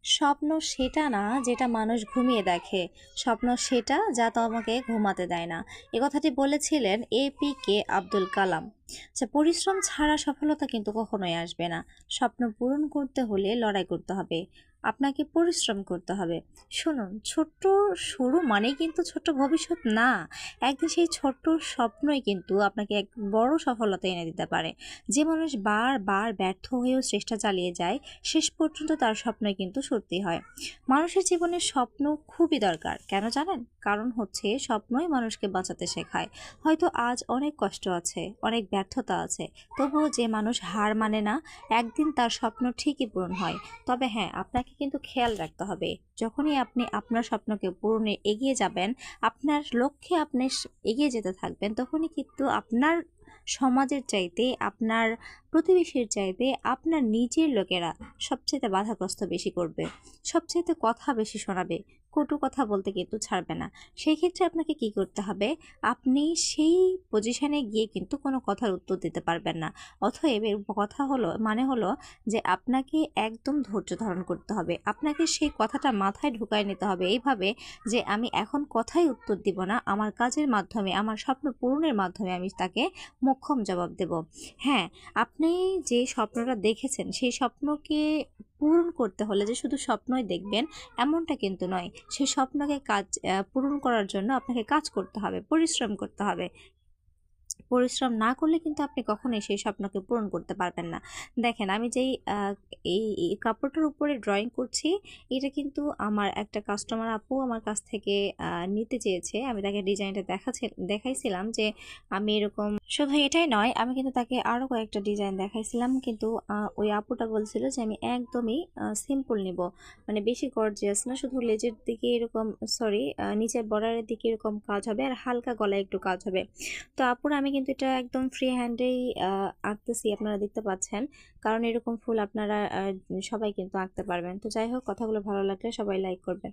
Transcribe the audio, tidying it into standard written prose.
স্বপ্ন সেটা না যেটা মানুষ ঘুমিয়ে দেখে, স্বপ্ন সেটা যা তোমাকে ঘুমাতে দেয় না। এ কথাটি বলেছিলেন APK আব্দুল কালাম। আচ্ছা, পরিশ্রম ছাড়া সফলতা কিন্তু কখনোই আসবে না। স্বপ্ন পূরণ করতে হলে লড়াই করতে হবে, আপনাকে পরিশ্রম করতে হবে। শুনুন, ছোট্ট শুরু মানেই কিন্তু ছোট্ট ভবিষ্যৎ না। একদিন সেই ছোট্ট স্বপ্নই কিন্তু আপনাকে এক বড় সফলতা এনে দিতে পারে। যে মানুষ বারবার ব্যর্থ হয়েও চেষ্টা চালিয়ে যায়, শেষ পর্যন্ত তার স্বপ্নই কিন্তু সত্যি হয়। মানুষের জীবনে স্বপ্ন খুবই দরকার, কেন জানেন? কারণ হচ্ছে স্বপ্নই মানুষকে বাঁচাতে শেখায়। হয়তো আজ অনেক কষ্ট আছে, অনেক ব্যর্থতা আছে, তবুও যে মানুষ হার মানে না, একদিন তার স্বপ্ন ঠিকই পূরণ হয়। তবে হ্যাঁ, আপনাকে কিন্তু খেয়াল রাখতে হবে, যখনই আপনি আপনার স্বপ্নকে পূরণে এগিয়ে যাবেন, আপনার লক্ষ্যে আপনি এগিয়ে যেতে থাকবেন, তখনই কিন্তু আপনার সমাজের চাইতে, আপনার প্রতিবেশীর চাইতে আপনার নিজের লোকেরা সবচেয়ে বাধাগ্রস্ত বেশি করবে, সবচেয়ে কথা বেশি শোনাবে, কটু কথা বলতে কিন্তু ছাড়বে না। সেই ক্ষেত্রে আপনাকে কি করতে হবে? আপনি সেই পজিশনে গিয়ে কিন্তু কোনো কথার উত্তর দিতে পারবেন না। অতএব এর কথা হলো, মানে হলো যে আপনাকে একদম ধৈর্য ধারণ করতে হবে। আপনাকে সেই কথাটা মাথায় ঢুকায় নিতে হবে এইভাবে যে আমি এখন কথাই উত্তর দিব না, আমার কাজের মাধ্যমে, আমার স্বপ্ন পূরণের মাধ্যমে আমি তাকে মোক্ষম জবাব দেব। হ্যাঁ, আপনি যে স্বপ্নটা দেখেছেন সেই স্বপ্নকে পূরণ করতে হলে যে শুধু স্বপ্নই দেখবেন এমনটা কিন্তু নয়। সেই স্বপ্নকে পূরণ করার জন্য আপনাকে কাজ করতে হবে, পরিশ্রম করতে হবে। পরিশ্রম না করলে কিন্তু আপনি কখনোই সেই স্বপ্নকে পূরণ করতে পারবেন না। দেখেন, আমি যেই এই কাপড়টার উপরে ড্রয়িং করছি, এটা কিন্তু আমার একটা কাস্টমার আপু আমার কাছ থেকে নিতে চেয়েছে। আমি তাকে ডিজাইনটা দেখাইছিলাম যে আমি এরকম, শুধু এটাই নয়, আমি কিন্তু তাকে আরও কয়েকটা ডিজাইন দেখাইছিলাম, কিন্তু ওই আপুটা বলছিল যে আমি একদমই সিম্পল নিব, মানে বেশি গর্জিয়াস না, শুধু লেজের দিকে এরকম, সরি, নিচের বর্ডারের দিকে এরকম কাজ হবে আর হালকা গলায় একটু কাজ হবে। তো আপুরা, আমি কিন্তু এটা একদম ফ্রি হ্যান্ডেই আঁকতেছি, আপনারা দেখতে পাচ্ছেন। কারণ এরকম ফুল আপনারা সবাই কিন্তু আঁকতে পারবেন। তো যাই হোক, কথাগুলো ভালো লাগলে সবাই লাইক করবেন।